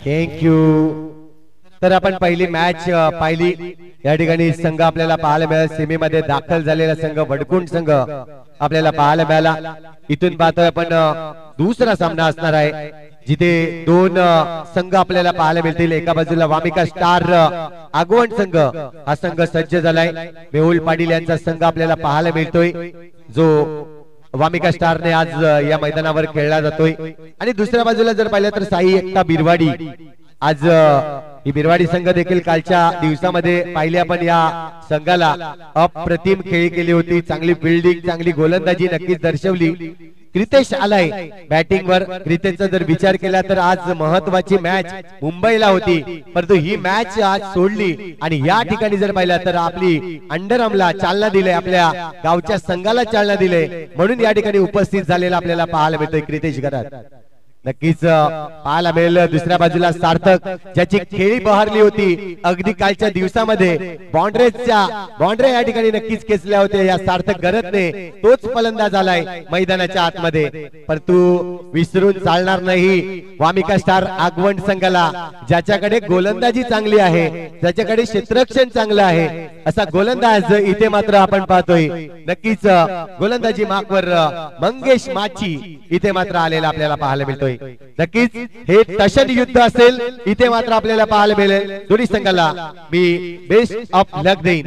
Thank you. तर आपण पहिली मॅच पाहिली। या ठिकाणी संघ आपल्याला पाहायला मिळाला, सेमीमध्ये दाखल झालेला संघ वडकुंड संघ आपल्याला पाहायला मिळाला। इथून पाहतोय आपण दुसरा सामना असणार आहे, जिथे दोन संघ आपल्याला पाहायला मिळतील। एका बाजूला वामिका स्टार आगवण संघ, हा संघ सज्ज झालाय। मेहुल पाटील यांचा संघ आपल्याला पाहायला मिळतोय, जो वामिका स्टारने आज या मैदानावर खेळला जातोय। आणि दुसऱ्या बाजूला जर पाहिलं तर साई एकता बिरवाडी, आज ही बिरवाडी संघ देखील कालच्या दिवसामध्ये पाहिले आपण या संघाला अप्रतिम खेळी केली होती। चांगली फिल्डिंग, चांगली गोलंदाजी नक्कीच दर्शवली। क्रितेश आलाय बॅटिंग वर। क्रितेशचा जर विचार केला तर आज महत्वाची मॅच मुंबईला होती, परंतु ही मॅच आज सोडली आणि या ठिकाणी जर पाहिलं तर आपली अंडरआर्मला चालना दिले, आपल्या गावच्या संघाला चालना दिले, म्हणून या ठिकाणी उपस्थित झालेला आपल्याला पाहायला मिळतोय क्रितेश घरात। नक्कीच पाहायला मिळेल। दुसऱ्या बाजूला सार्थक, ज्याची खेळी बहरली होती अगदी कालच्या दिवसामध्ये, बाउंड्री या ठिकाणी नक्कीच खेचल्या होत्या या सार्थक गरजने। तोच फलंदाज आलाय मैदानाच्या आतमध्ये, परंतु विसरून चालणार नाही वामिका स्टार आगवण संघाला, ज्याच्याकडे गोलंदाजी चांगली आहे, ज्याच्याकडे क्षेत्ररक्षण चांगलं आहे, असा गोलंदाज इथे मात्र आपण पाहतोय। नक्कीच गोलंदाजी मार्कवर मंगेश माची इथे मात्र आलेला आपल्याला पाहायला मिळतोय। नक्कीच हे टशन युद्ध असेल, इथे मात्र आपल्याला पाहायला मिळेल। दोन्ही संघाला मी बेस्ट ऑफ लक देईन।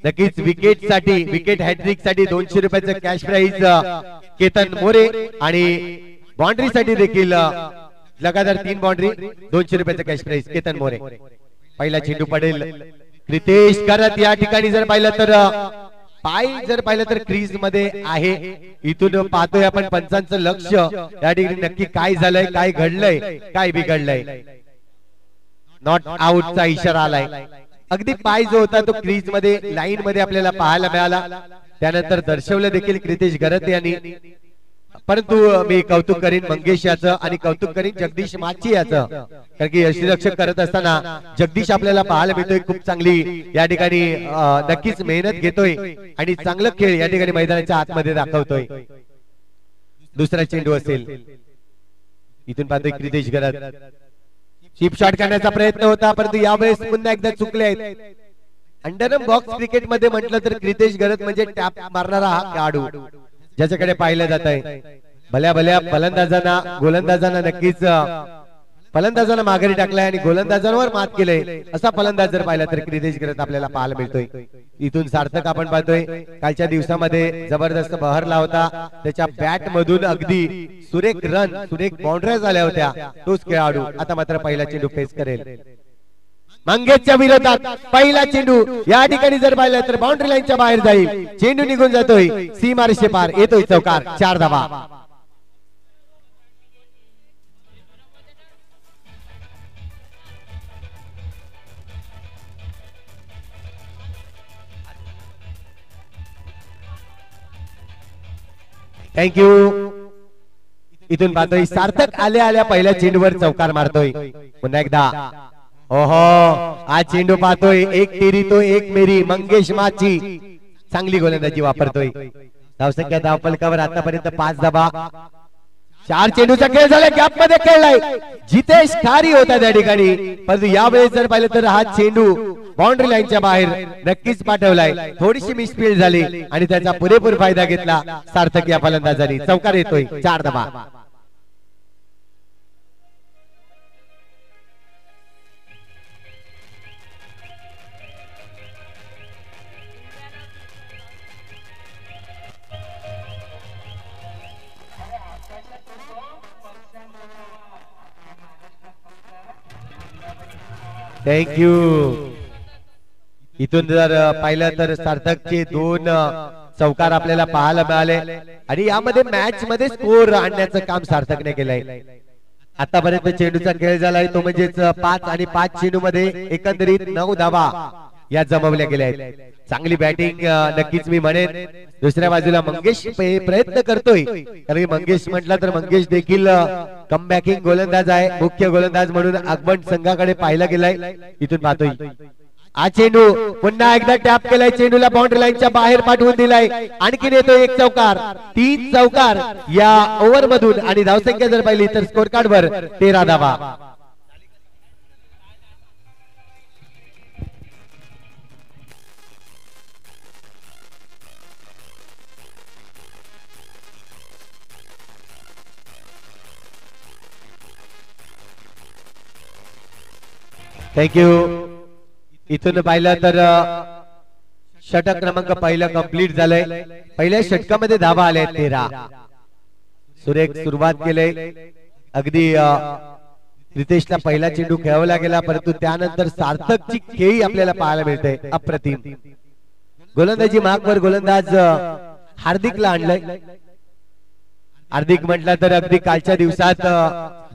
नक्कीच विकेट साठी, विकेट हॅट्रिक साठी 200 रुपयाचं कॅश प्राइज केतन मोरे, आणि बाउंड्री साठी देखील लगातार 3 बाउंड्री 200 रुपयाचं कॅश प्राइज केतन मोरे। पहिला चेंडू पडेल क्रितेश करत। या ठिकाणी जर पाहिलं तर पाय जर पाहिलं तर क्रीज मध्ये आहे। इथून पाहतोय आपण पंचांचं लक्ष या ठिकाणी नक्की काय झालंय, काय घडलंय, काय बिघडलंय। नॉट आउटचा इशारा आलाय। अगदी पाय जो होता तो क्रीज मध्ये, लाईन मध्ये आपल्याला पाहायला मिळाला। त्यानंतर दर्शवलं देखील क्रितेश गरत यांनी, परंतु मी कौतुक करीन मंगेश याचं आणि कौतुक करीन जगदीश माची याचं, कारण की यष्टीरक्षक करत असताना जगदीश आपल्याला पाहायला मिळतोय खूप चांगली या ठिकाणी नक्कीच मेहनत घेतोय आणि चांगलं खेळ या ठिकाणी मैदानाच्या आतमध्ये दाखवतोय। दुसरा चेंडू असेल, इथून पाहतोय क्रितेश गरत, चिप शॉट करण्याचा प्रयत्न होता, परंतु यावेळेस पुन्हा एकदा चुकले आहेत। अंडरआर्म बॉक्स क्रिकेट मध्ये म्हटलं तर क्रितेश गरत म्हणजे टॅप मारणारा हा खेळाडू, ज्याच्याकडे पाहिलं जात आहे। भल्या भल्या गोलंदाजांना नक्कीच फलंदाजांना माघारी टाकलाय आणि गोलंदाजांवर मात केलंय, असा फलंदाज जर पाहिला तर क्रितेश गरत आपल्याला पाहायला मिळतोय। इथून सार्थक आपण पाहतोय कालच्या दिवसामध्ये जबरदस्त बहरला होता, त्याच्या बॅट मधून अगदी सुरेख रन, सुरेख बाउंड्री झाल्या होत्या। तोच खेळाडू आता मात्र पहिला चेंडू फेस करेल मंगेशच्या विरोधात। पहिला चेंडू या ठिकाणी जर पाहिलं तर बाउंड्री लाईनच्या बाहेर जाईल, चेंडू निघून जातोय सीमारेषे पार, येतोय चौकार, 4 धावा। थँक्यू। इथून पाहतोय सार्थक आल्या आल्या पहिल्या चेंडूवर चौकार मारतोय। पुन्हा एकदा ओहो, हा चेंडू पाहतोय एक तेरी तो एक मेरी, मंगेश माची चांगली गोलंदाजी वापरतोय। धावसंख्या धावफलकावर आतापर्यंत 5 धावा। 4 चेंडूचा खेळ झाला, गॅप मध्ये खेळलाय जितेश खारी होता त्या ठिकाणी, परंतु यावेळेस जर पाहिलं तर हा चेंडू बाउंड्री लाईनच्या बाहेर नक्कीच पाठवलाय। थोडीशी मिसफील्ड झाली आणि त्याचा पुरेपूर फायदा घेतला सार्थक या फलंदाजांनी। चौकार येतोय, 4 धावा। थँक्यू। इथून जर पाहिलं तर सार्थकचे 2 चौकार आपल्याला पाहायला मिळाले आणि यामध्ये मॅच मध्ये स्कोर आणण्याचं काम सार्थकने केलंय। आतापर्यंत चेंडूचा खेळ झालाय तो म्हणजेच 5 आणि 5 चेंडू मध्ये एकंदरीत 9 धावा या जमवल्या गेल्या आहेत। चांगली बॅटिंग नक्कीच मी म्हणेन। दुसऱ्या बाजूला मंगेश प्रयत्न करतोय, कारण मंगेश म्हटलं तर मंगेश देखील कमबॅकिंग गोलंदाज आहे, मुख्य गोलंदाज म्हणून आगवण संघाकडे पाहिला गेलाय। इथून पाहतोय हा चेंडू पुन्हा एकदा टॅप केलाय, चेंडूला बाउंड्री लाईनच्या बाहेर पाठवून दिलाय. आणखीन येतो एक चौकार, 3 चौकार या ओव्हर मधून आणि धावसंख्या जर पाहिली तर स्कोर कार्ड वर 13 धावा. थँक्यू. इथून पाहिलं तर षटक क्रमांक पहिला कंप्लीट झालंय. पहिल्या षटकामध्ये धावा आल्या 13. सुरेख सुरुवात केले. अगदी रितेशला पहिला चेंडू खेळवला गेला, परंतु त्यानंतर सार्थकची खेळी आपल्याला पाहायला मिळते. अप्रतिम गोलंदाजी मागवर गोलंदाज हार्दिकला आणलंय. हार्दिक म्हटलं तर अगदी कालच्या दिवसात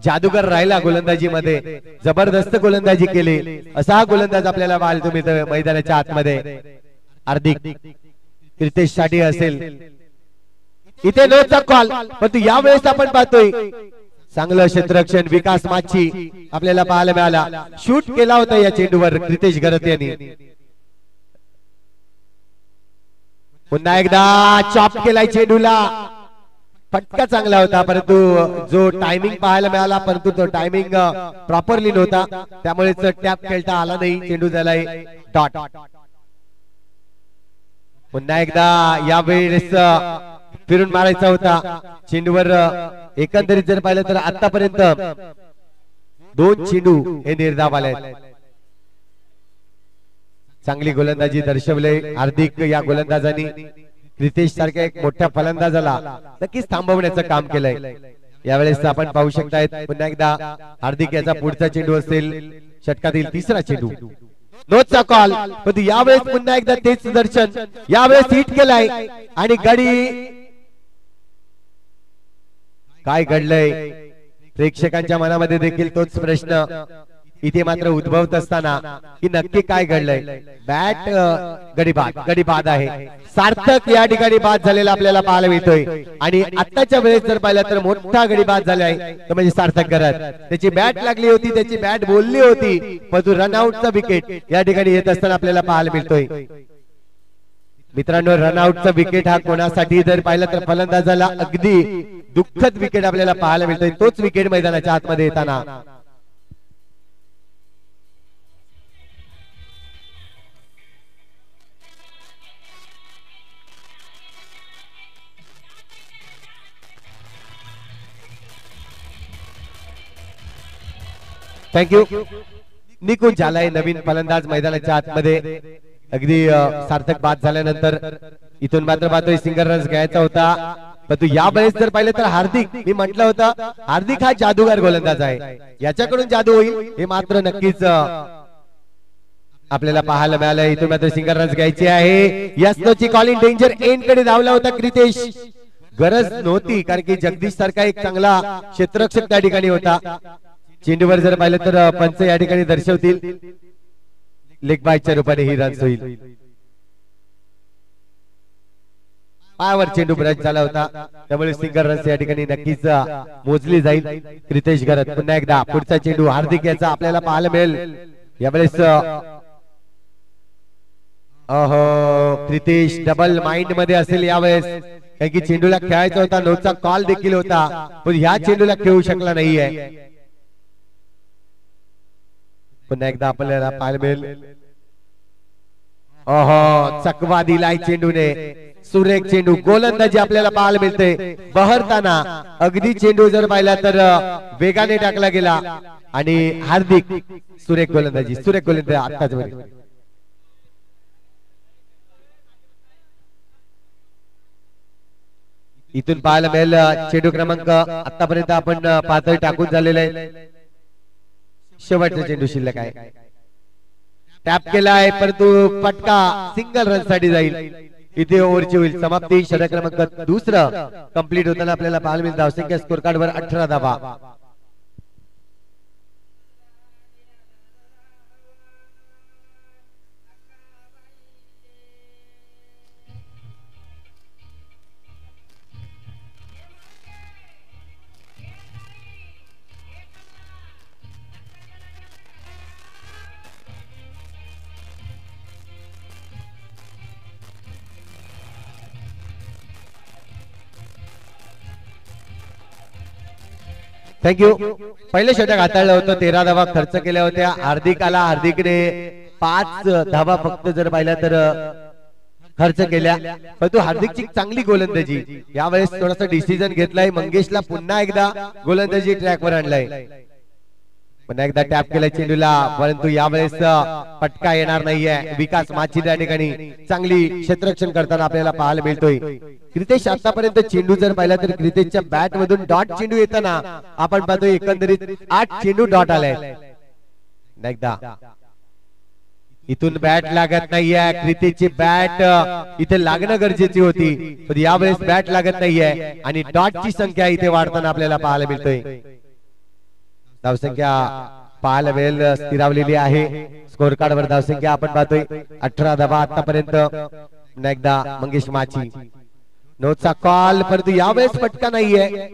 जादूगर राहिला गोलंदाजीमध्ये, जबरदस्त गोलंदाजी केली असा गोलंदाज आपल्याला पाहायला तुम्ही मैदानाच्या आतमध्ये. हार्दिक रितेश साठी असेल इथे नोचा कॉल, परंतु यावेळेस आपण पाहतोय चांगलं क्षेत्ररक्षण विकास माची आपल्याला पाहायला मिळाला. शूट केला होता या चेंडूवर रितेश घरत यांनी. पुन्हा एकदा चॉप केलाय चेंडूला. फटका चांगला होता, परंतु जो टायमिंग पाहायला मिळाला परंतु तो टायमिंग प्रॉपरली नव्हता, त्यामुळे टॅप खेळता आला नाही. चेंडू झालाय डॉट. पुन्हा एकदा यावेळेस फिरून मारायचा होता चेंडूवर. एकंदरीत जर पाहिलं तर आतापर्यंत 2 चेंडू हे निर्धाव आले. चांगली गोलंदाजी दर्शवले हार्दिक या गोलंदाजांनी. रितेश सारख्या एक मोठ्या फलंदाजाला नक्कीच थांबवण्याचं काम केलंय. यावेळेस आपण पाहू शकताय पुन्हा एकदा हार्दिक याचा पुढचा चेंडू असेल षटकातील 3रा चेंडू. नोचा कॉल, परंतु यावेळेस पुन्हा एकदा तेच दर्शन. यावेळेस हिट केलाय आणि गडी. काय घडलंय प्रेक्षकांच्या मनामध्ये देखील तोच प्रश्न इथे मात्र उद्भवत असताना की नक्की काय घडलंय. बॅट गडी बाद आहे. सार्थक या ठिकाणी बाद झालेला आपल्याला पाहायला मिळतोय. आणि आताच्या वेळेस जर पाहिलं तर मोठा गडी बाद झाला आहे तो म्हणजे सार्थक करत. त्याची बॅट लागली होती, त्याची बॅट बोलली होती, परंतु रनआउटचा विकेट या ठिकाणी येत असताना आपल्याला पाहायला मिळतोय. मित्रांनो, रनआउटचा विकेट हा कोणासाठी जर पाहिलं तर फलंदाजाला अगदी दुःखद विकेट आपल्याला पाहायला मिळतोय. तोच विकेट मैदानाच्या आतमध्ये येताना. थँक्यू. निकुंज झालाय नवीन फलंदाज मैदानाच्या आतमध्ये. अगदी सार्थक बाद झाल्यानंतर इथून मात्र पाहतोय सिंगल रन्स घ्यायचा होता, परंतु यावेळेस जर पाहिलं तर हार्दिक, मी म्हटलं होतं हार्दिक हा जादूगार गोलंदाज आहे, याच्याकडून जादू होईल हे मात्र नक्कीच आपल्याला पाहायला मिळालं. इथून मात्र सिंगल रन्स घ्यायचे आहे. यस्नोची कॉलिंग डेंजर एंड कडे धावला होता क्रितेश. गरज नव्हती, कारण की जगदीश सारखा एक चांगला क्षेत्ररक्षक त्या ठिकाणी होता. चेंडूवर जर पाहिलं तर पंच या ठिकाणी दर्शवतील लेग बायच्या रूपाने ही रन्स होईल. पायावर चेंडू ब्रश झाला होता, त्यामुळे सिंगल रन्स या ठिकाणी नक्कीच मोजली जाईल. क्रितेश गरत पुन्हा एकदा पुढचा चेंडू हार्दिक याचा आपल्याला पाहायला मिळेल. यावेळेस क्रितेश डबल माइंड मध्ये असेल यावेळेस, कारण की चेंडूला खेळायचा होता, नोचा कॉल देखील होता, पण ह्या चेंडूला खेळू शकला नाहीये. पुन्हा एकदा आपल्याला पाहायला मिळेल. चकवा दिलाय चेंडूने, सुरेख चेंडू, गोलंदाजी आपल्याला पाहायला मिळते बहरताना. अगदी चेंडू जर पाहिला तर वेगाने टाकला गेला आणि हार्दिक सुरेख गोलंदाजी आताच वेळी. इथून पाहायला मिळेल चेंडू क्रमांक आतापर्यंत आपण पातळी टाकून झालेला आहे. शेवटचा चेंडू शिल्लक आहे. टॅप केला आहे, परंतु फटका सिंगल रन साठी जाईल. इथे ओव्हरची होईल समाप्ती. षटक क्रमांक दुसरं कंप्लीट होताना आपल्याला पाहायला मिळेल धावसंख्या स्कोर कार्ड वर 18 धावा. थँक्यू. पहिलं षटक हाताळलं होतं, 13 धावा खर्च केल्या होत्या. हार्दिकने 5 धावा फक्त जर पाहिल्या तर खर्च केल्या. परंतु हार्दिकची चांगली गोलंदाजी, यावेळेस थोडासा डिसिजन घेतलाय. मंगेशला पुन्हा एकदा गोलंदाजी ट्रॅकवर आणलाय. पुन्हा एकदा टॅप केला चेंडूला, परंतु यावेळेस फटका येणार नाहीये. विकास माची त्या ठिकाणी चांगली क्षेत्ररक्षण करताना आपल्याला पाहायला मिळतोय. क्रितेश आतापर्यंत चेंडू जर पाहिला तर क्रितेशच्या बॅट मधून डॉट चेंडू येताना आपण पाहतोय एकंदरीत 8 चेंडू डॉट आलाय. एकदा इथून बॅट लागत नाहीये. क्रितेशची बॅट इथे लागणं गरजेची होती, पण यावेळेस बॅट लागत नाहीये आणि डॉटची संख्या इथे वाढताना आपल्याला पाहायला मिळतोय. धावसंख्या पाहायला वेळ स्थिरावलेली आहे. स्कोर कार्ड वर धावसंख्या आपण पाहतोय 18 धावा आतापर्यंत. एकदा मंगेश माची नोचा कॉल, परंतु यावेळेस फटका नाहीये.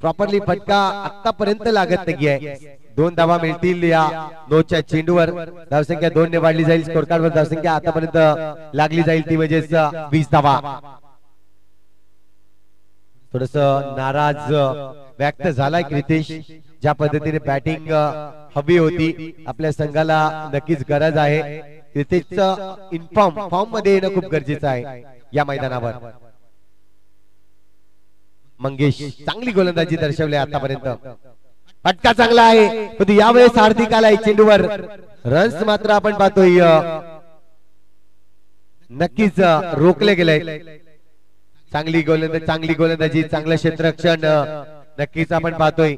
प्रॉपरली फटका आतापर्यंत लागत नाहीये. 2 धावा मिळतील या नोच्या चेंडूवर. धावसंख्या 2 ने वाढली जाईल. स्कोर कार्ड वर धावसंख्या आतापर्यंत लागली जाईल ती म्हणजे 20 धावा. थोडस नाराज व्यक्त झालाय क्रितेश. ज्या पद्धतीने बॅटिंग हवी होती, आपल्या संघाला नक्कीच गरज आहे. क्रितेशचं फॉर्म मध्ये येणं खूप गरजेचं आहे या मैदानावर. मंगेश चांगली गोलंदाजी दर्शवली आतापर्यंत. फटका चांगला आहे, पण यावेळेस हार्दिक आलाय चेंडूवर. रन्स मात्र आपण पाहतोय नक्कीच रोखले गेले. चांगली गोलंदाजी चांगलं क्षेत्ररक्षण नक्कीच आपण पाहतोय.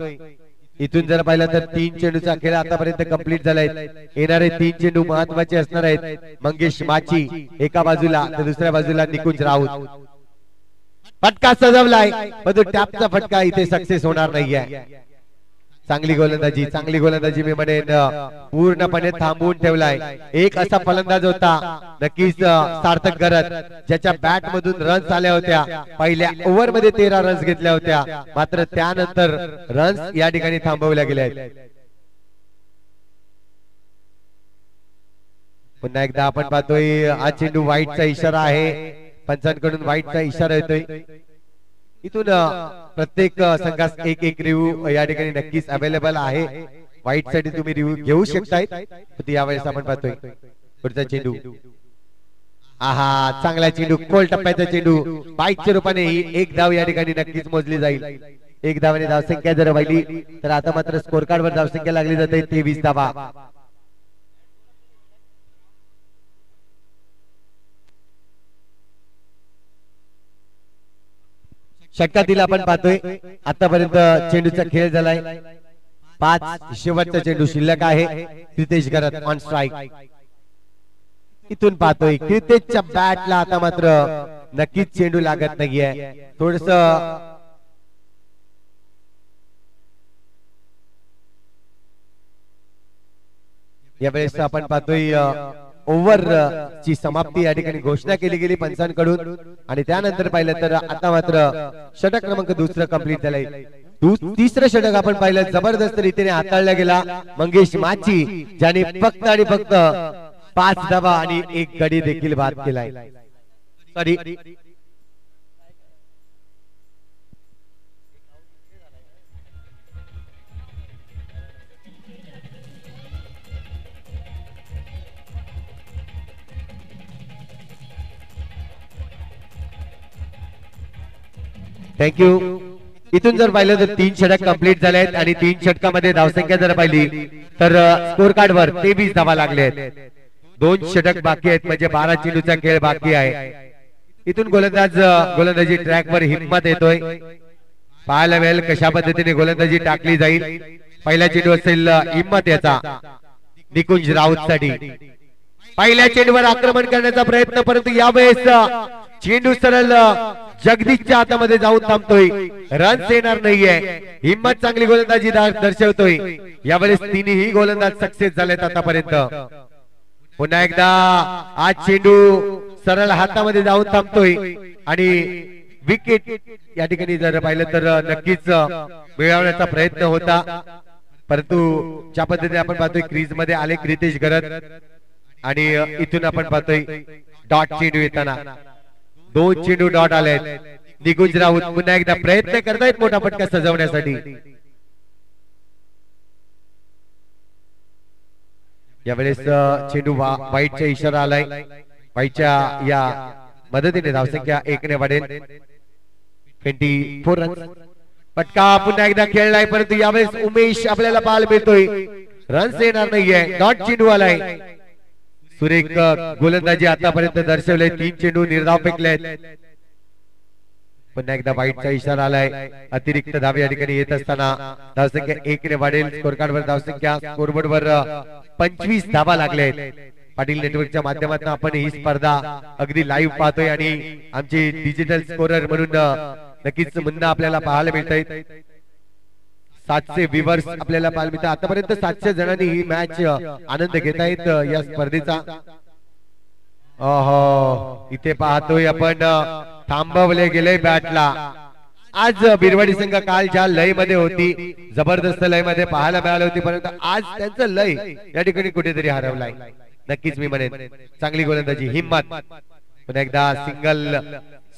इथून जर पाहिलं तर 3 चेंडूचा खेळ आतापर्यंत कंप्लीट झालाय. येणारे 3 चेंडू महत्वाचे असणार आहेत. मंगेश माची एका बाजूला तर दुसऱ्या बाजूला निकुंज राऊत. फटका सजवलाय, पण टॅपचा फटका इथे सक्सेस होणार नाहीये. चांगली गोलंदाजी मी म्हणेन पूर्णपणे थांबवून ठेवलाय. एक असा फलंदाज होता नक्कीच सार्थक करत, ज्याच्या बॅट मधून रन्स आल्या होत्या. पहिल्या ओव्हर मध्ये 13 रन्स घेतल्या होत्या, मात्र त्यानंतर रन्स या ठिकाणी थांबवल्या गेल्या. पुन्हा एकदा आपण पाहतोय हा चेंडू वाईटचा इशारा आहे. पंचांकडून वाईटचा इशारा येतोय. इथून प्रत्येक संघास एक रिव्ह्यू या ठिकाणी नक्कीच अवेलेबल आहे. वाईट साठी तुम्ही रिव्ह्यू घेऊ शकताय. यावेळेस आपण पाहतोय पुढचा चेंडू. आहा, चांगला चेंडू, खोल टप्प्याचा चेंडू. बाईकच्या रूपाने ही 1 धाव या ठिकाणी नक्कीच मोजली जाईल. 1 धावाने धावसंख्या जर वाढली तर आता मात्र स्कोर कार्ड वर धावसंख्या लागली जाते 23 धावा. षटकातील आपण पाहतोय आतापर्यंत चेंडूचा खेळ झालाय. 5 शेवटचा चेंडू शिल्लक आहे. क्रितेश करत ऑन स्ट्राइक. इथून पाहतोय क्रितेशच्या बॅटला आता मात्र नक्कीच चेंडू लागत नाहीये. थोडस यावेळेस आपण पाहतोय ओव्हर ची समाप्ती या ठिकाणी घोषणा केली गेली पंचांकडून. आणि त्यानंतर पाहिलं तर आता मात्र षटक क्रमांक 2 कंप्लीट झालंय. 3रं षटक आपण पाहिलं जबरदस्त रीतीने हाताळला गेला. मंगेश माची ज्याने फक्त आणि फक्त 5 धावा आणि 1 गडी देखील बाद केलाय. Sorry, thank you. इथून जर पाहिलं तर 3 षटक कंप्लीट झाले आहेत आणि 3 षटकामध्ये धावसंख्या जर पाहिली तर स्कोर कार्ड वर 23 धावा लागले आहेत. 2 षटक बाकी आहेत, म्हणजे 12 चेंडूचा खेळ बाकी आहे. इथून गोलंदाजी ट्रॅक वर हिम्मत येतोय. पाहायला वेळ कशा पद्धतीने गोलंदाजी टाकली जाईल. पहिला चेंडू असेल हिम्मत याचा निकुंज राऊत साठी. पहिल्या चेंडूवर आक्रमण करण्याचा प्रयत्न, परंतु यावेळेस चेंडू सरळ जगदीशच्या हातामध्ये जाऊन थांबतोय. रन्स येणार नाहीये. हिम्मत चांगली गोलंदाजी दर्शवतोय. यावेळेस तिन्ही गोलंदाज सक्सेस झालेत आतापर्यंत. पुन्हा एकदा आज चेंडू सरळ हातामध्ये जाऊन थांबतोय आणि विकेट या ठिकाणी जर पाहिलं तर नक्कीच मिळवण्याचा प्रयत्न होता, परंतु ज्या पद्धतीने आपण पाहतोय क्रीज मध्ये आले क्रितेश करत आणि इथून आपण पाहतोय डॉट चेंडू येताना 2 चेंडू डॉट आले. निकुंज राऊत पुन्हा एकदा प्रयत्न करतायत मोठा फटका सजवण्यासाठी. यावेळेस चेंडू वाईटचा इशारा आलाय. वाईटच्या या मदतीने धावसंख्या 1 ने वाढेल. 24 रन. फटका पुन्हा एकदा खेळलाय परंतु यावेळेस उमेश आपल्याला पाहायला मिळतोय. रन्स येणार नाहीये. डॉट चेंडू आलाय. सुरेख गोलंदाजी आतापर्यंत दर्शवले. 3 चेंडू निर्धाव फेकलेत. पुन्हा एकदा वाईटचा इशारा आलाय. अतिरिक्त धावे या ठिकाणी येत असताना धावसंख्या 1 ने वाढेल. स्कोर कार्ड वर धावसंख्या स्कोरबोर्ड वर 25 धावा लागलेत. पाटील नेटवर्कच्या माध्यमातून आपण ही स्पर्धा अगदी लाईव्ह पाहतोय आणि आमचे डिजिटल स्कोरर म्हणून नक्कीच मुन्ना आपल्याला पाहायला मिळत आहेत. 700 व्ह्यूअर्स आपल्याला पाहायला मिळतात. आतापर्यंत 700 जणांनी ही मॅच आनंद घेत आहेत या स्पर्धेचा. इथे पाहतोय आपण थांबवले गेले बॅटला. आज बिरवाडी संघ काल ज्या लय मध्ये होती, जबरदस्त लय मध्ये पाहायला मिळाली होती, परंतु आज त्यांचं लय या ठिकाणी कुठेतरी हरवलाय. नक्कीच मी म्हणेन चांगली गोलंदाजी, हिम्मत. पुन्हा एकदा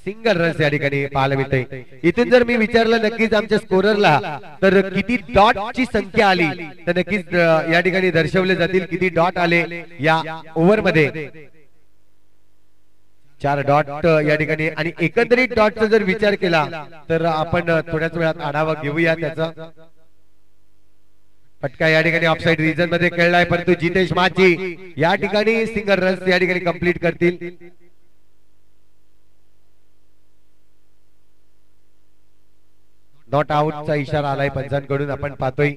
सिंगल रन्स या ठिकाणी पाहायला मिळते. इथून जर मी विचारलं नक्कीच आमच्या स्कोररला तर किती डॉट ची संख्या आली तर नक्कीच या ठिकाणी दर्शवले जातील किती डॉट आले या ओव्हर मध्ये. 4 डॉट या ठिकाणी आणि एकंदरीत डॉटचा जर विचार केला तर आपण थोड्याच वेळात आढावा घेऊया त्याचा. फटका या ठिकाणी ऑफसाइड रिजन मध्ये खेळलाय परंतु जितेश माची या ठिकाणी सिंगल रन्स या ठिकाणी कंप्लीट करतील. नॉट आउटचा इशारा आलाय पंचांकडून. आपण पाहतोय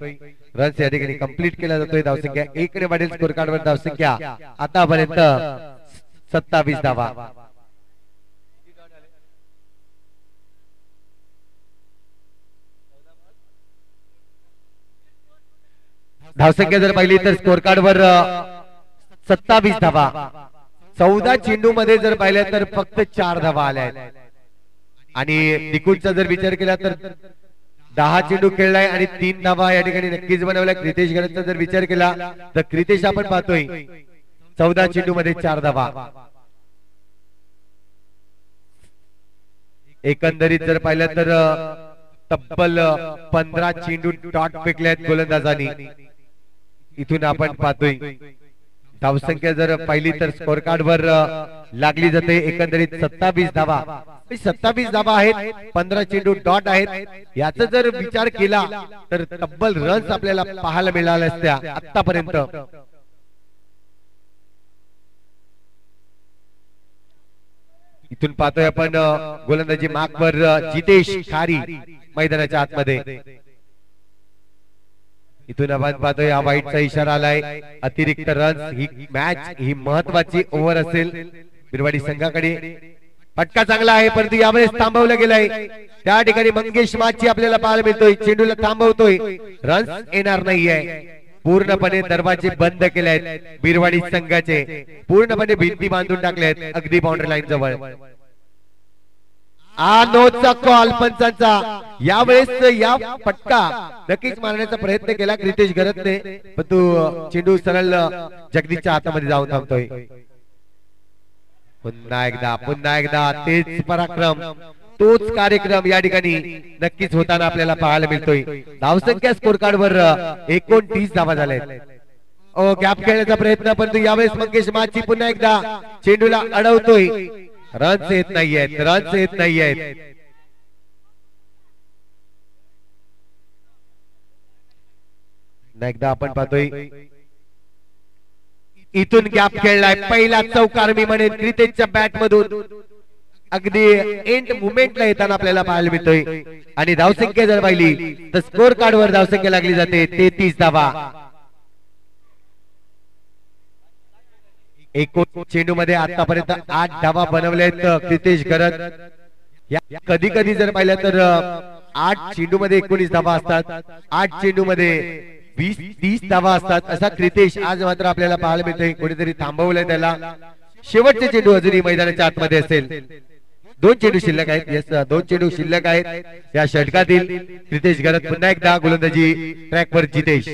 रन्स या ठिकाणी कंप्लीट केला जातोय. धावसंख्या 1 ने वाढेल. स्कोर कार्ड वर धावसंख्या आतापर्यंत 27 धावा. धावसंख्या जर पाहिली तर स्कोर कार्ड वर 27 धावा. 14 चेंडू मध्ये जर पाहिलं तर फक्त 4 धावा आल्या आहेत. आणि निकुंजचा जर विचार केला तर 10 चेंडू खेळलाय आणि 3 धावा या ठिकाणी नक्कीच बनवल्या. क्रितेश गरजचा जर विचार केला तर क्रितेश आपण पाहतोय 14 चेंडू मध्ये 4 धावा. एकंदरीत जर पाहिलं तर तब्बल 15 चेंडू डॉट फेकल्यात गोलंदाजांनी. इथून आपण पाहतोय धावसंख्या जर पाहिली तर स्कोर कार्ड वर लागली जाते एकंदरीत 27 धावा. 27 धावा आहेत, 15 चेंडू डॉट आहेत. याचा जर विचार केला तर तब्बल रन्स आपल्याला पाहायला मिळाल्या असत्या आतापर्यंत. इथून पाहतोय आपण गोलंदाजी मार्कवर जितेश खारी मैदानाच्या आतमध्ये. इथून आपण पाहतोय हा वाईटचा इशारा आलाय. अतिरिक्त रन्स ही मॅच ही महत्वाची ओव्हर असेल बिरवाडी संघाकडे. फटका चांगला आहे परंतु यावेळेस थांबवला गेलाय. त्या ठिकाणी मंगेश माची आपल्याला पाहायला मिळतोय. चेंडूला थांबवतोय. रन्स येणार नाहीये. पूर्णपणे दरवाजे बंद केले आहेत बिरवाडी संघाचे. पूर्णपणे भिंती बांधून टाकले आहेत अगदी बाउंड्री लाईन जवळ. नोचा कॉल पंचांचा. यावेळेस या फटका नक्कीच मारण्याचा प्रयत्न केला क्रितेश गरजने परंतु चेंडू सरळ जगदीशच्या हातामध्ये जाऊन थांबतोय. पुन्हा एकदा तेच पराक्रम, तोच कार्यक्रम या ठिकाणी नक्कीच होताना आपल्याला पाहायला मिळतोय. धावसंख्या स्कोर कार्ड वर 29 धावा झाल्या. गॅप खेळण्याचा प्रयत्न परंतु यावेळेस मंगेश माची पुन्हा एकदा चेंडूला अडवतोय. रन्स येत नाहीयेत. रन्स येत नाहीयेत. एकदा आपण पाहतोय इथून गॅप खेळलाय. पहिला चौकार मी म्हणेन क्रितेशच्या बॅट मधून अगदी एंड मुवमेंटला येताना आपल्याला पाहायला मिळतोय. आणि धावसंख्या जर पाहिली तर स्कोर कार्ड वर धावसंख्या लागली जाते 33 धावा. एकूण चेंडू मध्ये आतापर्यंत 8 धावा बनवल्यात क्रितेश गरज. कधी कधी जर पाहिलं तर 8 चेंडू मध्ये 19 धावा असतात. 8 चेंडू मध्ये 20-30 धावा असतात. असा क्रितेश आज मात्र आपल्याला पाहायला मिळतोय. कोणीतरी थांबवलंय त्याला. शेवटचे चेंडू अजूनही मैदानाच्या आतमध्ये असेल. 2 चेंडू शिल्लक आहेत. येस 2 चेंडू शिल्लक आहेत या षटकातील. क्रितेश गरज पुन्हा एकदा गोलंदाजी ट्रॅकवर जितेश.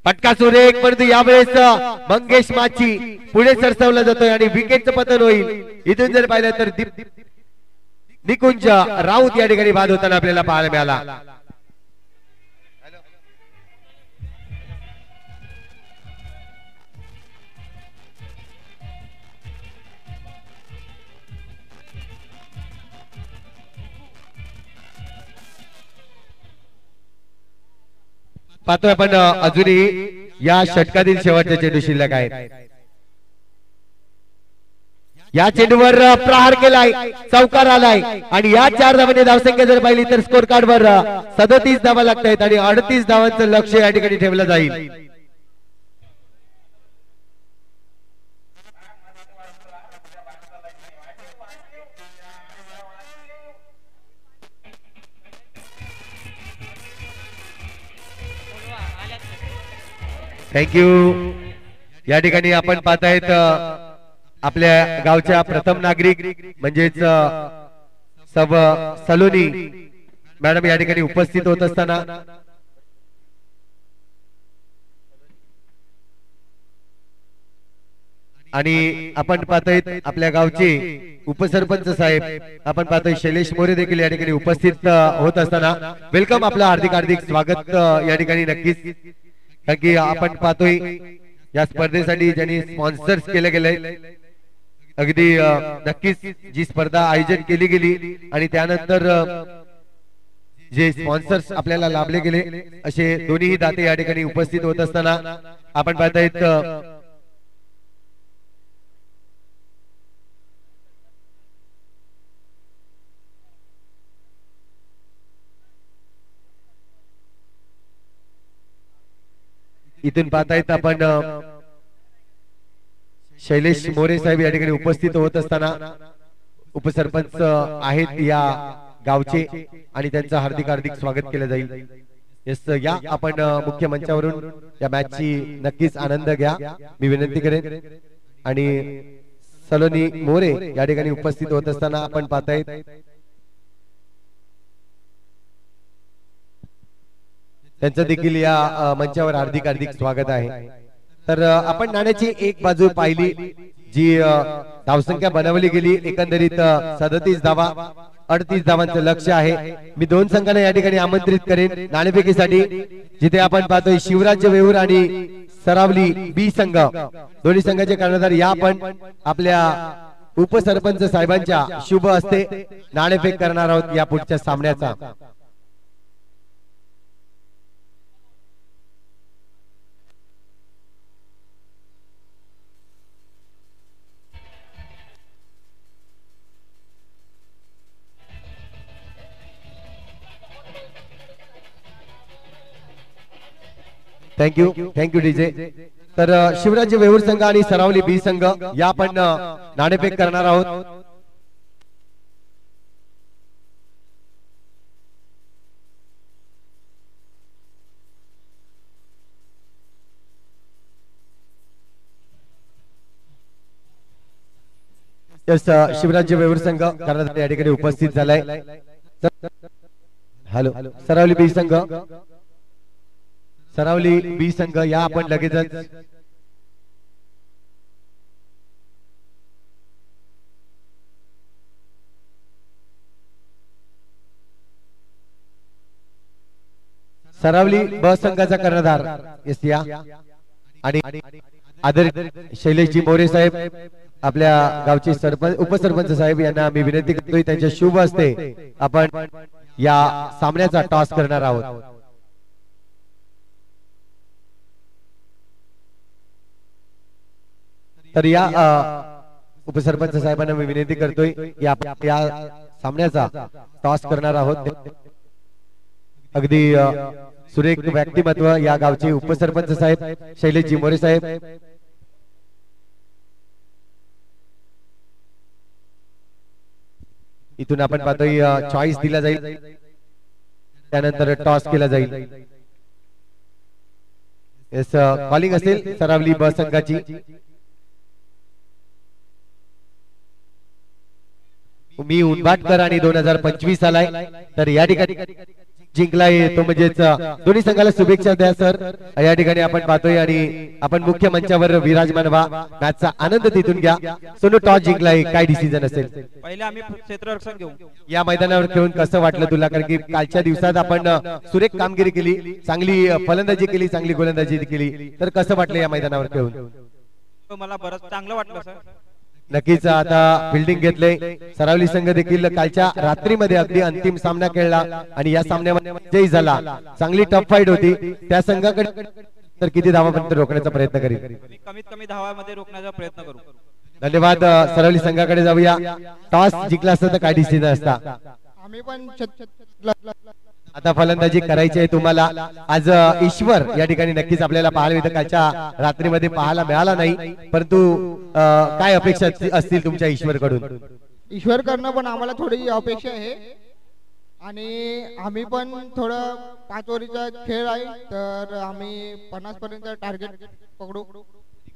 फटका सुरेख परंतु यावेळेस मंगेश माची पुढे सरसावला जातोय आणि विकेटचं पतन होईल. इथून जर पाहिलं तर निकुंज राऊत या ठिकाणी बाद होताना आपल्याला पाहायला मिळाला. पाहतोय आपण अजूनही या षटकातील शेवटच्या चेंडू शिल्लक आहे. या चेंडूवर प्रहार केलाय, चौकार आलाय आणि या 4 धावांनी धावसंख्या जर पाहिली तर स्कोर कार्डवर 37 धावा लागतायत आणि 38 धावांचं लक्ष या ठिकाणी ठेवलं जाईल. थँक्यू. या ठिकाणी आपण पाहतायत आपल्या गावच्या प्रथम नागरिक म्हणजेच सब सलोनी मॅडम या ठिकाणी उपस्थित होत असताना आणि आपण पाहतायत आपल्या गावचे उपसरपंच साहेब आपण पाहतोय शैलेश मोरे देखील या ठिकाणी उपस्थित होत असताना वेलकम, आपलं हार्दिक हार्दिक स्वागत या ठिकाणी नक्कीच. कारण की आपण पाहतोय या स्पर्धेसाठी ज्यांनी स्पॉन्सर्स केले गेले, अगदी नक्कीच जी स्पर्धा आयोजित केली गेली आणि त्यानंतर जे स्पॉन्सर्स आपल्याला लाभले गेले असे दोन्ही दाते या ठिकाणी उपस्थित होत असताना आपण पाहतायत इथून पाहतायत आपण शैलेश मोरे साहेब या ठिकाणी उपस्थित होत असताना उपसरपंच आहेत या गावचे आणि त्यांचं हार्दिक हार्दिक स्वागत केलं जाईल. यस, या आपण मुख्य मंचावरून या मॅचची नक्कीच आनंद घ्या मी विनंती करेन. आणि सलोनी मोरे या ठिकाणी उपस्थित होत असताना आपण पाहतायत त्यांचं देखील या मंचावर हार्दिक हार्दिक स्वागत आहे. तर आपण नाण्याची एक बाजू पाहिली जी धावसंख्या बनवली गेली, एकंदरीत 37 धावा 38 धावांचं लक्ष आहे. मी 2 संघांना या ठिकाणी आमंत्रित करेन नाणेफेकीसाठी, जिथे आपण पाहतोय शिवराज्य वेऊर आणि सरावली बी संघ दोन्ही संघाचे कर्णधार या आपण आपल्या उपसरपंच साहेबांच्या शुभ हस्ते नाणेफेक करणार आहोत या पुढच्या सामन्याचा. Thank you DJ. तर शिवराज्य वेऊर संघ आणि सरावली बी संघ या आपण नाणेफेक करणार आहोत. शिवराज्य वेऊर संघ कर्णधार या ठिकाणी उपस्थित झालाय. हॅलो, सरावली बी संघ सरावली बी संघ या आपण लगेचच सरावली ब संघाचा कर्णधार या आणि आदरणीय शैलेशजी मोरे साहेब आपल्या गावचे सरपंच उपसरपंच साहेब यांना मी विनंती करतोय त्यांच्या शुभ हस्ते आपण या सामन्याचा टॉस करणार आहोत. तर या उपसरपंच साहेबांना मी विनंती करतोय की आपण या सामन्याचा टॉस करणार आहोत. अगदी सुरेख व्यक्तिमत्व या गावचे उपसरपंच साहेब शैलेशजी मोरे साहेब. इथून आपण पाहतोय चॉईस दिला जाईल, त्यानंतर टॉस केला जाईल. कॉलिंग असेल सरावली ब संघाची. मी उनबाटकर आणि 2025 आलाय तर या ठिकाणी जिंकलाय तो म्हणजेच दोन्ही संघाला शुभेच्छा द्या सर या ठिकाणी आपण पाहतोय. आणि आपण मुख्य मंचावर विराजमान व्हा, मॅचचा आनंद तिथून घ्या. सोनू टॉस जिंकलाय, काय डिसिजन असेल? पहिले आम्ही क्षेत्ररक्षण घेऊ. या मैदानावर खेळून कसं वाटलं तुला? कारण की कालच्या दिवसात आपण सुरेख कामगिरी केली, चांगली फलंदाजी केली, चांगली गोलंदाजी केली, तर कसं वाटलं या मैदानावर खेळून? मला बरंच चांगलं वाटलं सर. नक्कीच आता फिल्डिंग घेतले सरावली संघ देखील कालच्या रात्रीमध्ये अगदी अंतिम सामना खेळला आणि या सामन्यामध्ये जयी झाला. चांगली टफ फाईट होती. त्या संघाकडे तर किती धावापर्यंत रोखण्याचा प्रयत्न करील. कमीत कमी धावामध्ये रोखण्याचा प्रयत्न करू. धन्यवाद. सरावली संघाकडे जाऊया. टॉस जिंकला असता तर काय डिसिजन असता. आम्ही पण आता फलंदाजी करायची आहे तुम्हाला. आज ईश्वर या ठिकाणी नक्कीच आपल्याला पाहायला मिळतं. कालच्या रात्रीमध्ये पाहायला मिळाला नाही, परंतु काय अपेक्षा असतील तुमच्या ईश्वर कडून. ईश्वर करणं पण आम्हाला थोडी अपेक्षा आहे आणि आम्ही पण थोडं 5 ओव्हरचा खेळ आहे तर आम्ही 50 पर्यंत टार्गेट पकडू.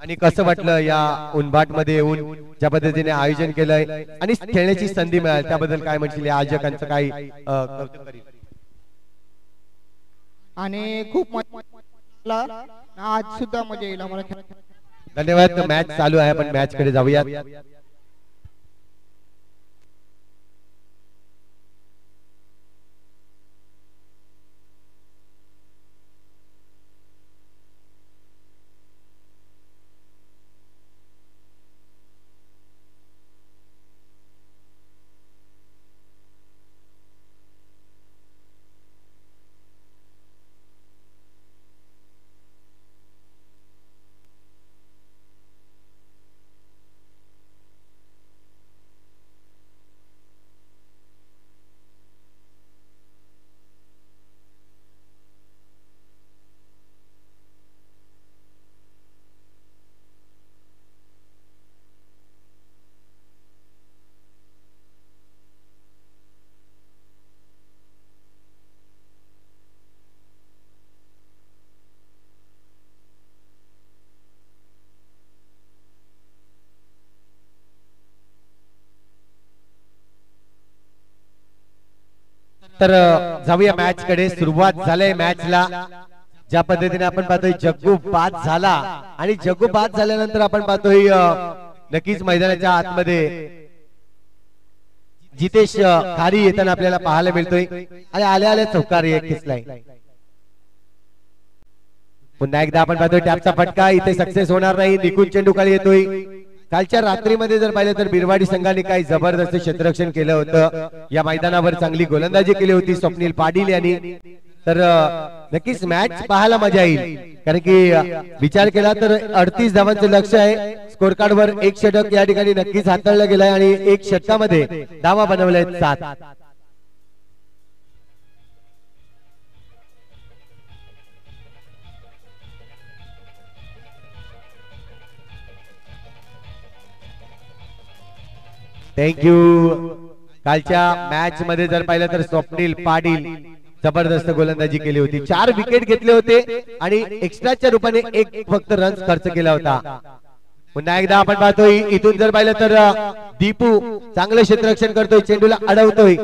आणि कसं वाटलं या उनबाट मध्ये येऊन ज्या पद्धतीने आयोजन केलंय आणि खेळण्याची संधी मिळाली त्याबद्दल काय म्हणशील. आयोजकांचं काही कौतुक करील. आणि खूप आज सुद्धा मजा येईल आम्हाला. धन्यवाद. मॅच चालू आहे, आपण मॅच कडे जाऊयात. तर जाऊया मॅच कडे. सुरुवात झालंय मॅचला. ज्या पद्धतीने आपण पाहतोय जग्गू बाद झाला आणि जग्गू बाद झाल्यानंतर आपण पाहतोय नक्कीच मैदानाच्या आतमध्ये जितेश खारी येताना आपल्याला पाहायला मिळतोय आणि आल्या आल्या चौकार एक खेचलाय. पुन्हा एकदा आपण पाहतोय टॅपचा फटका इथे सक्सेस होणार नाही. निकुंज चेंडू खाली येतोय. कालच्या रात्रीमध्ये जर पाहिलं तर बिरवाडी संघाने काही जबरदस्त क्षेत्ररक्षण केलं होतं. या मैदानावर चांगली गोलंदाजी केली होती स्वप्नील पाटील यांनी. तर नक्कीच मॅच पाहायला मजा येईल, कारण की विचार केला तर 38 धावांचं लक्ष आहे. स्कोर कार्ड वर एक षटक या ठिकाणी नक्कीच हाताळलं गेलंय आणि एक षटकामध्ये धावा बनवल्या आहेत 7. थँक्यू. कालच्या मॅच मध्ये जर पाहिलं तर स्वप्नील पाटील जबरदस्त गोलंदाजी केली होती. 4 विकेट घेतले होते आणि एक्स्ट्राच्या रूपाने एक फक्त रन्स खर्च केला होता. पुन्हा एकदा आपण पाहतोय इथून जर पाहिलं तर दीपू चांगलं क्षेत्ररक्षण करतोय, चेंडूला अडवतोय.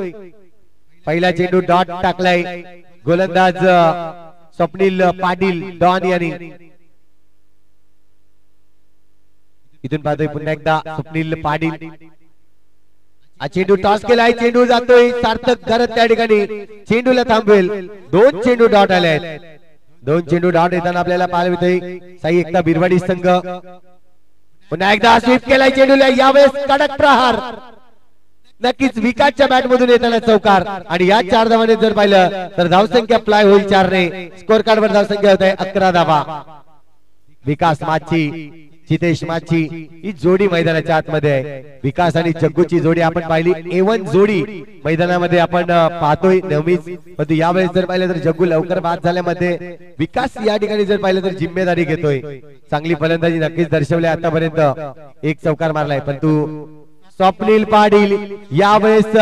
पहिला चेंडू डॉट टाकलाय गोलंदाज स्वप्नील पाटील डॉन यांनी. इथून पाहतोय पुन्हा एकदा स्वप्नील पाटील. चेंडू टॉस केलाय, चेंडू जातोय. सार्थक करत त्या ठिकाणी चेंडूला थांबवेल. 2 चेंडू डॉट आले आहेत. 2 चेंडू डॉट येताना आपल्याला पाहायला मिळतोय साई एकता बिरवाडी संघ. पुन्हा एकदा स्वीप केलाय चेंडूला, यावेळेस कडक प्रहार. नक्कीच विकासच्या बॅट मधून येताना चौकार आणि या 4 धावाने जर पाहिलं तर धावसंख्या फ्लाय होईल 4 ने. स्कोर कार्ड वर धावसंख्या होत आहे 11 धावा. विकास माची जितेश माची ही जोडी मैदानाच्या आतमध्ये आहे. विकास आणि जग्गूची जोडी आपण पाहिली A1 जोडी मैदानामध्ये आपण पाहतोय नेहमीच, परंतु यावेळेस जर पाहिलं तर जग्गू लवकर बाद झाल्यामध्ये विकास या ठिकाणी जर पाहिलं तर जिम्मेदारी घेतोय. चांगली फलंदाजी नक्कीच दर्शवली आतापर्यंत. एक चौकार मारलाय, परंतु स्वप्नील पाटील यावेळेस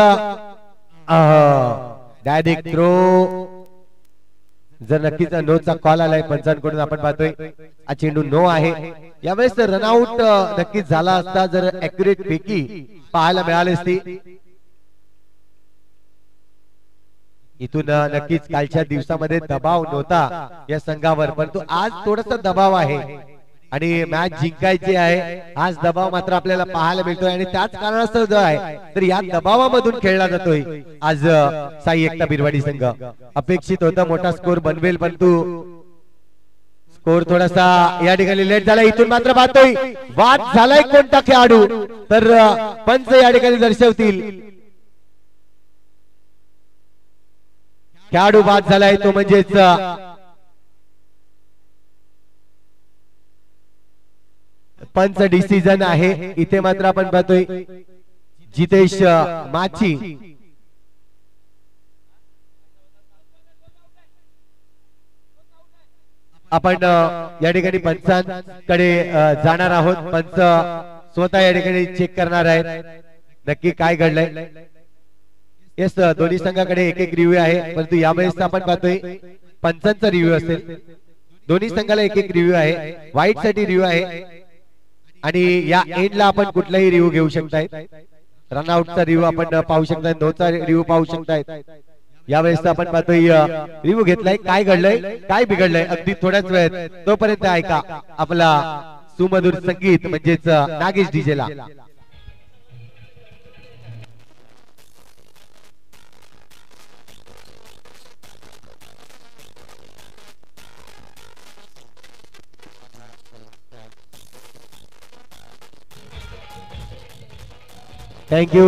डायरेक्ट थ्रो. जर नक्कीच नोचा कॉल आलाय पंचांकडून आपण पाहतोय हा चेंडू नो आहे. यावेळेस रनआउट नक्कीच झाला असता जर ऍक्युरेट पैकी पाहायला मिळाली असती. इथून नक्कीच कालच्या दिवसामध्ये दबाव नव्हता या संघावर, परंतु आज थोडासा दबाव आहे आणि मॅच जिंकायची आहे. आज दबाव मात्र आपल्याला पाहायला मिळतोय आणि त्याच कारणास्तव जो आहे तर या दबावामधून खेळला जातोय आज साई एकता बिरवाडी संघ. अपेक्षित होता मोठा स्कोर बनवेल, परंतु स्कोर थोडासा या ठिकाणी लेट झाला. इथून मात्र पाहतोय वाद झालाय कोणता खेळाडू, तर पंच या ठिकाणी दर्शवतील. खेळाडू बाद झालाय तो म्हणजेच पंच डिसिजन आहे. इथे मात्र आपण पाहतोय जितेश माची. आपण या ठिकाणी पंचांकडे जाणार आहोत. पंच स्वतः या ठिकाणी चेक करणार आहेत नक्की काय घडलंय. येस, दोन्ही संघाकडे एक एक रिव्ह्यू आहे, परंतु यावेळेस आपण पाहतोय पंचांचा रिव्ह्यू असेल. दोन्ही संघाला एक एक रिव्ह्यू आहे. व्हाईट साठी रिव्ह्यू आहे आणि या एंडला आपण कुठलाही रिव्ह्यू घेऊ शकताय. रनआउटचा रिव्ह्यू आपण पाहू शकताय, नोचा रिव्ह्यू पाहू शकताय. यावेळेस आपण पाहतोय रिव्ह्यू घेतलाय. काय घडलंय काय बिघडलंय अगदी थोड्याच वेळेत, तोपर्यंत ऐका आपला सुमधुर संगीत म्हणजेच नागेश डीजेला. थँक्यू.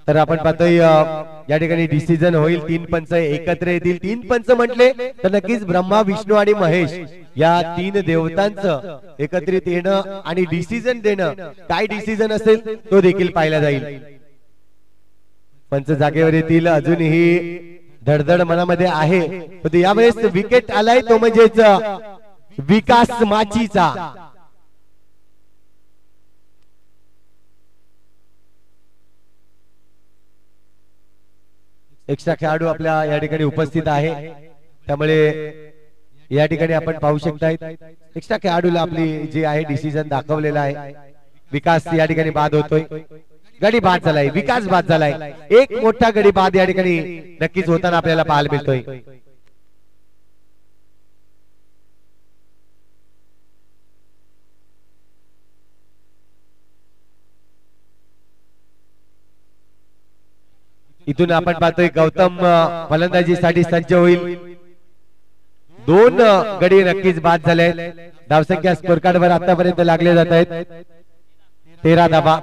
तर आपण पाहतोय या ठिकाणी डिसिजन होईल. 3 पंच एकत्र येतील. 3 पंच म्हटले तर नक्कीच ब्रह्मा, विष्णू आणि महेश या 3 देवतांचं एकत्रित येणं आणि डिसिजन देणं. काय डिसिजन असेल तो देखील पाहिला जाईल. पंच जागेवर येतील. अजूनही धडधड मनामध्ये आहे, पण यावेळेस विकेट आलाय तो म्हणजेच विकास माचीचा. एक्स्ट्रा खेळाडू आपल्या या ठिकाणी उपस्थित आहे, त्यामुळे या ठिकाणी आपण पाहू शकताय एक्स्ट्रा खेळाडूला आपली जी आहे डिसिजन दाखवलेला आहे. विकास या ठिकाणी बाद होतोय. गडी बाद झालाय, विकास बाद झालाय. एक मोठा गडी बाद या ठिकाणी नक्कीच होताना आपल्याला पाहायला मिळतोय. इथून आपण पाहतोय गौतम फलंदाजीसाठी सज्ज होईल. 2 गडी नक्कीच बाद झाले. धावसंख्या स्कोर कार्ड वर आतापर्यंत लागले जात आहेत 13 धावा.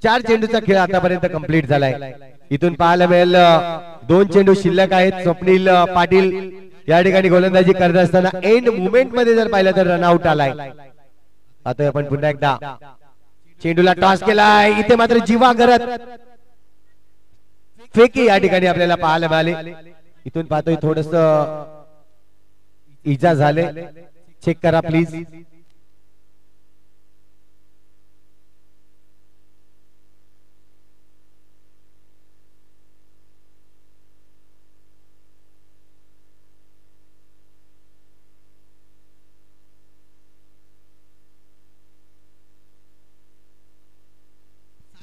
चार चेंडूचा खेळ आतापर्यंत कंप्लीट झालाय. इथून पाहायला मिळेल 2 चेंडू शिल्लक आहेत. स्वप्नील पाटील या ठिकाणी गोलंदाजी करत असताना एंड मुवमेंट मध्ये जर पाहिलं तर रनआउट आलाय. आता आपण पुन्हा एकदा चेंडूला टॉस केलाय. इथे मात्र जीवा करत फेकी या ठिकाणी आपल्याला पाहायला मिळाले. इथून पाहतोय थोडस इजा झाले, चेक करा प्लीज.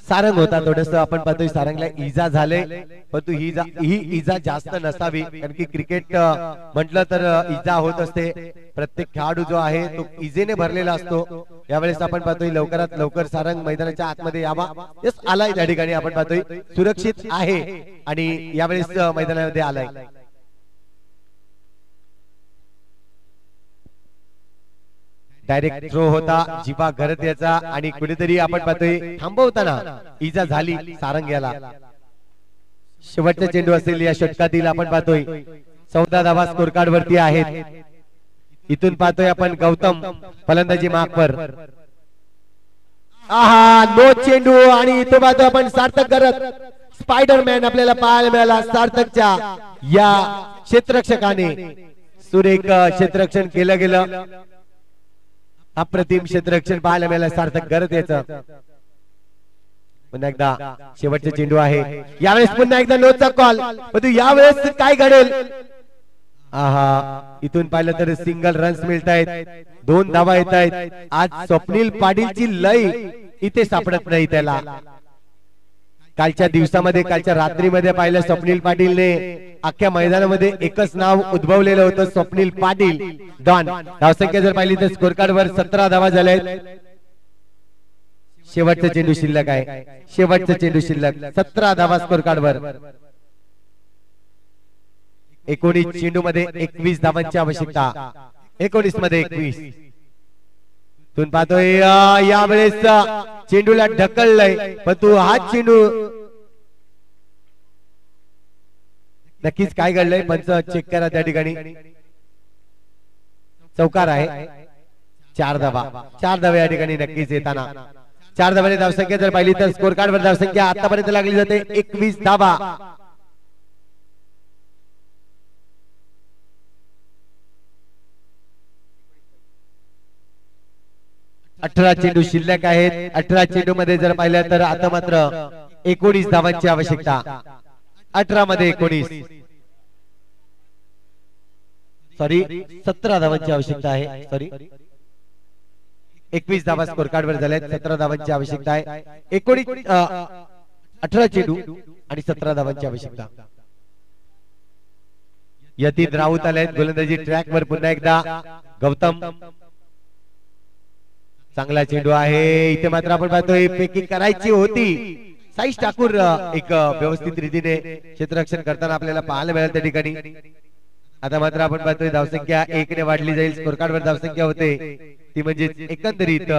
सारंग होता थोडस आपण पाहतोय सारंगला इजा झाले, परंतु ही इजा जास्त नसावी, कारण की क्रिकेट म्हटलं तर इजा होत असते. प्रत्येक खेळाडू जो आहे तो इजेने भरलेला असतो. यावेळेस आपण पाहतोय लवकरात लवकर सारंग मैदानाच्या आतमध्ये यावा. यस, आलाय. त्या ठिकाणी आपण पाहतोय सुरक्षित आहे आणि यावेळेस मैदानामध्ये आलाय. डायरेक्ट थ्रो होता जिवा घरत याचा आणि कुठेतरी आपण पाहतोय थांबवताना इजा झाली सारंग याला. शेवटचा चेंडू असेल या षटकातील. आपण पाहतोय 14 धावा स्कोर कार्ड वरती आहेत. इथून पाहतोय आपण गौतम फलंदाजी मार्कवर. आहा, नो चेंडू आणि इथं पाहतोय आपण सार्थक करत स्पायडरमॅन आपल्याला पाहायला मिळाला. सार्थकच्या या क्षेत्ररक्षकाने सुरेख क्षेत्ररक्षण केलं गेलं. अप्रतिम क्षेत्ररक्षण पाहायला मिळालं सार्थक करत याचं. पुन्हा एकदा शेवटचा चेंडू आहे. यावेळेस पुन्हा एकदा नोचा कॉल, परंतु यावेळेस काय घडेल. आहा, इथून पाहिलं तर सिंगल रन्स मिळत आहेत, 2 धावा येत आहेत. आज स्वप्नील पाटीलची लय इथे सापडत नाही त्याला. कालच्या दिवसामध्ये कालच्या रात्रीमध्ये पाहिलं स्वप्नील पाटीलने अख्ख्या मैदानामध्ये एकच नाव उद्भवलेलं होतं, स्वप्नील पाटील डॉन. धावसंख्या जर पाहिली तर स्कोर कार्ड वर 17 धावा झाल्या आहेत. शेवटचा चेंडू शिल्लक आहे, शेवटचा चेंडू शिल्लक 17 धावा स्कोर कार्ड वर. 19 चेंडू मध्ये 21 धावांची आवश्यकता. 19 मध्ये 21. तुम्ही पाहतोय यावेळेस चेंडूला ढकललंय, पण तू हा चेंडू नक्कीच काय घडलंय पंच चेक करा त्या ठिकाणी. चौकार आहे. 4 धावा, 4 धावे या ठिकाणी नक्कीच येताना. 4 धावांनी धावसंख्या जर पाहिली तर स्कोर कार्ड वर धावसंख्या आतापर्यंत लागली जाते 21 धावा. 18 चेंडू शिल्लक आहेत. 18 चेंडू मध्ये जर पाहिलं तर आता मात्र 19 धावांची आवश्यकता. 18 मध्ये 19 सॉरी 17 धावांची आवश्यकता आहे. सॉरी 21 धावा स्कोर कार्ड वर झाल्यात. 17 धावांची आवश्यकता आहे. 18 चेंडू आणि 17 धावांची आवश्यकता. यतीन राऊत आले गोलंदाजी ट्रॅक वर पुन्हा एकदा. गौतम चांगला चेंडू आहे. इथे मात्र आपण पाहतोय पेकिंग करायची होती. साईश ठाकूर एक व्यवस्थित रीतीने क्षेत्ररक्षण करताना आपल्याला पाहायला मिळालं त्या ठिकाणी. आता मात्र आपण पाहतोय धावसंख्या 1 ने वाढली जाईल. स्कोर कार्ड वर धावसंख्या होते ती म्हणजे एकंदरीत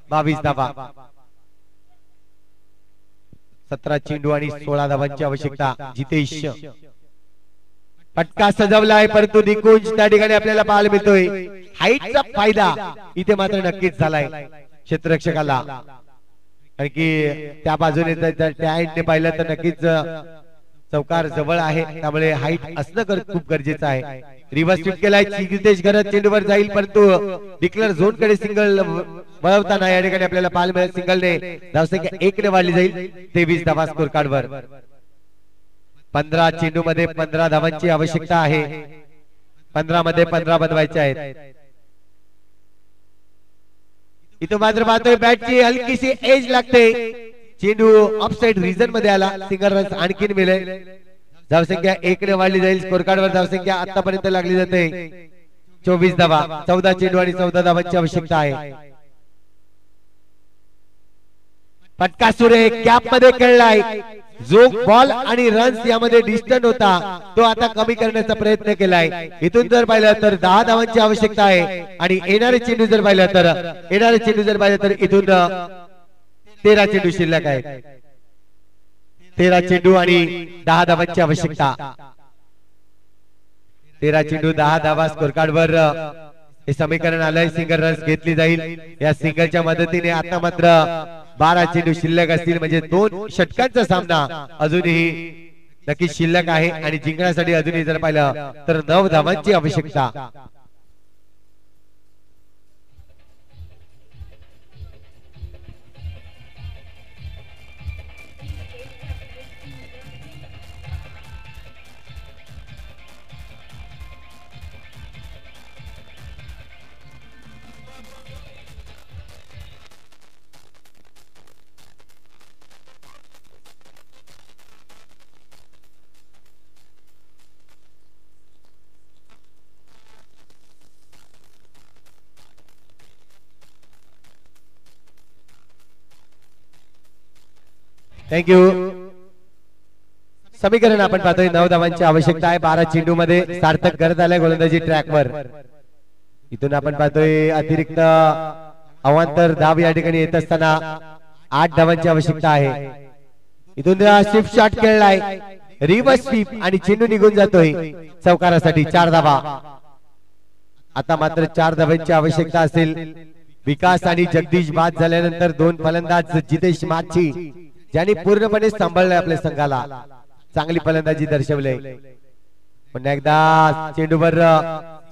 22 धावा. 17 चेंडू आणि 16 धावांची आवश्यकता. जितेश फटका सजवला आहे परंतु निकुंज त्या ठिकाणी आपल्याला पाहायला मिळतोय. हाईटचा फायदा इथे मात्र नक्कीच झालाय क्षेत्ररक्षकाला. कारण की त्या बाजूने त्या हाईटने पाहिलं तर नक्कीच चौकार जवळ आहे, त्यामुळे हाईट असणं खूप गरजेचं आहे. रिव्हर्स स्वीप केलाय. जितेश घरत चेंडूवर जाईल परंतु डिक्लेअर झोन कडे सिंगल वळवताना या ठिकाणी आपल्याला पाहायला मिळेल. सिंगलने धावसंख्या 1 ने वाढली जाईल. 23 धावा स्कोर कार्ड वर. 15 चेंडू मध्ये 15 धावांची आवश्यकता आहे. 15 मध्ये 15 बनवायचे आहेत. इथं मात्र पाहतोय बॅटची हलकीशी एज लागते. चेंडू ऑफसाइड रिजन मध्ये आला. सिंगल रन आणखीन मिळेल. धावसंख्या 1 ने वाढली जाईल. स्कोर कार्ड वर धावसंख्या आतापर्यंत लागली जाते 24 धावा. 14 चेंडू आणि 14 धावांची आवश्यकता आहे. फटका सुरे कॅप मध्ये खेळलाय. जो बॉल आणि रन्स यामध्ये डिस्टन्स होता तो आता कमी करण्याचा प्रयत्न केलाय. इथून जर पाहिलं तर 10 धावांची आवश्यकता आहे. आणि येणारे चेंडू जर पाहिलं तर इथून 13 चेंडू शिल्लक आहेत. 13 चेंडू आणि 10 धावांची आवश्यकता. 13 चेंडू 10 धावा स्कोर कार्ड वर हे समीकरण आलंय. सिंगल रन्स घेतली जाईल. या सिंगलच्या मदतीने आता मात्र 12 चेंडू शिल्लक असतील म्हणजे 2 षटकांचा सामना अजूनही नक्कीच शिल्लक आहे. आणि जिंकण्यासाठी अजूनही जर पाहिलं तर 9 धावांची आवश्यकता. थँक्यू. समीकरण आपण पाहतोय 9 धावांची आवश्यकता आहे. 12 चेंडू मध्ये सार्थक करत आलाय गोलंदाजी ट्रॅक वर. इथून आपण पाहतोय अतिरिक्त अवांतर धाव या ठिकाणी येत असताना 8 धावांची आवश्यकता आहे. इथून स्विफ्ट शॉट खेळलाय. रिव्हर्स स्वीप आणि चेंडू निघून जातोय चौकारासाठी. 4 धावा. आता मात्र 4 धावांची आवश्यकता असेल. विकास आणि जगदीश बाद झाल्यानंतर 2 फलंदाज जितेश माची ज्यांनी पूर्णपणे सांभाळलंय आपल्या संघाला. चांगली फलंदाजी दर्शवले. पुन्हा एकदा चेंडूवर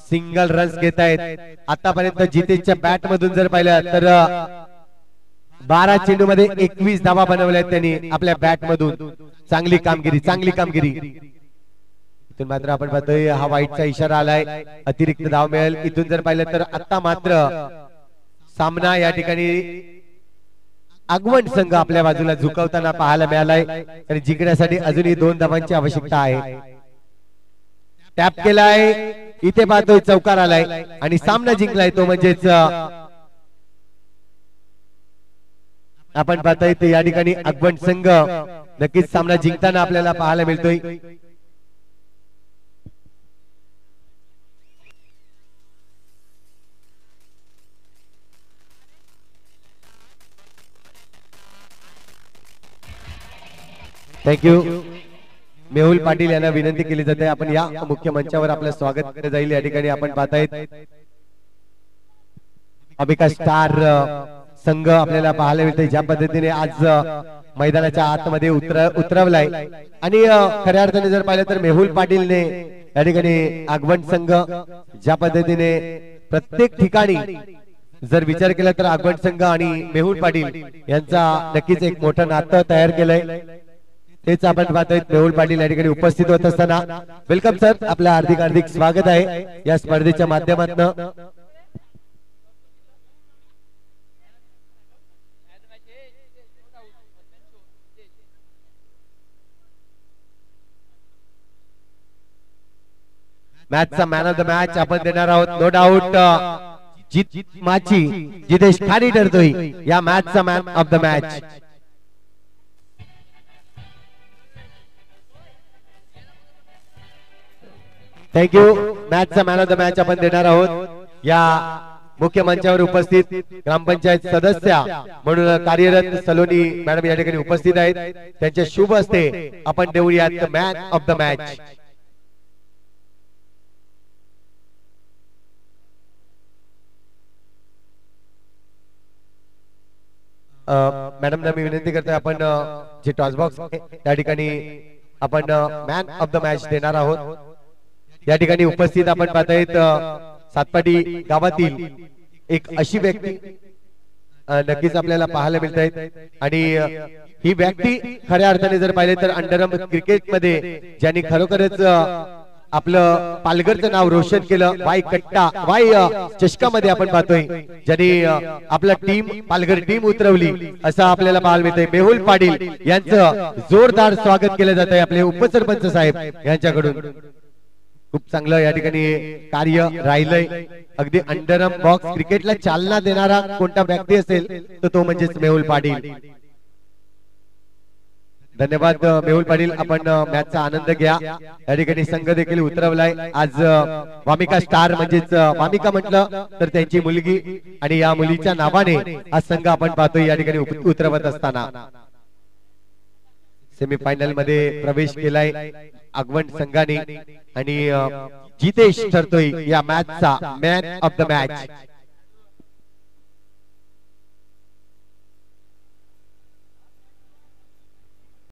सिंगल रन्स घेत आहेत. आतापर्यंत जितेशच्या बॅट मधून जर पाहिलं तर 12 चेंडू मध्ये 21 धावा बनवल्या आहेत त्यांनी आपल्या बॅट मधून. चांगली कामगिरी. इथून मात्र आपण पाहतोय हा वाईटचा इशारा आलाय. अतिरिक्त धाव मिळेल. इथून जर पाहिलं तर आता मात्र सामना या ठिकाणी आगवण संघ आपल्या बाजूला झुकवताना पाहायला मिळालाय आणि जिंकण्यासाठी अजूनही 2 धावांची आवश्यकता आहे. टॅप केलाय, इथे पाहतोय चौकार आलाय आणि सामना जिंकलाय तो म्हणजेच आपण पाहताय ते या ठिकाणी आगवण संघ नक्कीच सामना जिंकताना आपल्याला पाहायला मिळतोय. थँक्यू. मेहुल पाटील यांना विनंती केली जाते आपण या मुख्य मंचावर आपलं स्वागत केलं जाईल. या ठिकाणी आपण पाहतायत अबिका स्टार संघ आपल्याला पाहायला मिळते ज्या पद्धतीने आज मैदानाच्या आतमध्ये उतरवलाय आणि खऱ्या अर्थाने जर पाहिलं तर मेहुल पाटीलने या ठिकाणी आगवण संघ ज्या पद्धतीने प्रत्येक ठिकाणी जर विचार केला तर आगवण संघ आणि मेहुल पाटील यांचा नक्कीच एक मोठं नातं तयार केलंय. तेच आपण पाहतोय मेहुल पाटील या ठिकाणी उपस्थित होत असताना. वेलकम सर, आपलं हार्दिक हार्दिक स्वागत आहे या स्पर्धेच्या माध्यमातून. मॅचचा मॅन ऑफ द मॅच आपण देणार आहोत. नो डाऊट माची जितेश खारी ठरतोय या मॅचचा man of the match. Thank you. मॅचचा मॅन ऑफ द मॅच आपण देणार आहोत या मुख्य मंचावर उपस्थित ग्रामपंचायत सदस्य म्हणून कार्यरत सलोनी मॅडम या ठिकाणी उपस्थित आहेत. त्यांच्या शुभ हस्ते आपण देऊयात मॅन ऑफ द मॅच. मॅडमना मी विनंती करतोय आपण जे टॉस बॉक्स त्या ठिकाणी आपण मॅन ऑफ द मॅच देणार आहोत. या ठिकाणी उपस्थित आपण पाहतायत सातपाटी गावातील एक अशी व्यक्ती नक्कीच आपल्याला पाहायला मिळत आहेत आणि ही व्यक्ती खऱ्या अर्थाने जर पाहिले तर अंडरआर्म क्रिकेट मध्ये ज्यांनी खरोखरच आपलं पालघरचं नाव रोशन केलं. वाय कट्टा वाय चषकामध्ये आपण पाहतोय ज्यांनी आपला टीम पालघर टीम उतरवली असं आपल्याला पाहायला मिळतंय. मेहुल पाटील यांचं जोरदार स्वागत केलं जात आहे आपले उपसरपंच साहेब यांच्याकडून. खूप चांगलं या ठिकाणी कार्य राहिलंय. अगदी अंडरआर्म बॉक्स क्रिकेटला चालना देणारा कोणता व्यक्ती असेल तर तो म्हणजेच मेहुल पाटील. धन्यवाद मेहुल पाटील. आपण मॅचचा आनंद घ्या. या ठिकाणी संघ देखील उतरवलाय आज. वामिका स्टार म्हणजेच वामिका म्हटलं तर त्यांची मुलगी आणि या मुलीच्या नावाने हा संघ आपण पाहतोय या ठिकाणी उतरवत असताना. सेमीफायनल मध्ये प्रवेश केलाय आगवण संघाने आणि जितेश ठरतोय या मॅचचा मॅन ऑफ द मॅच.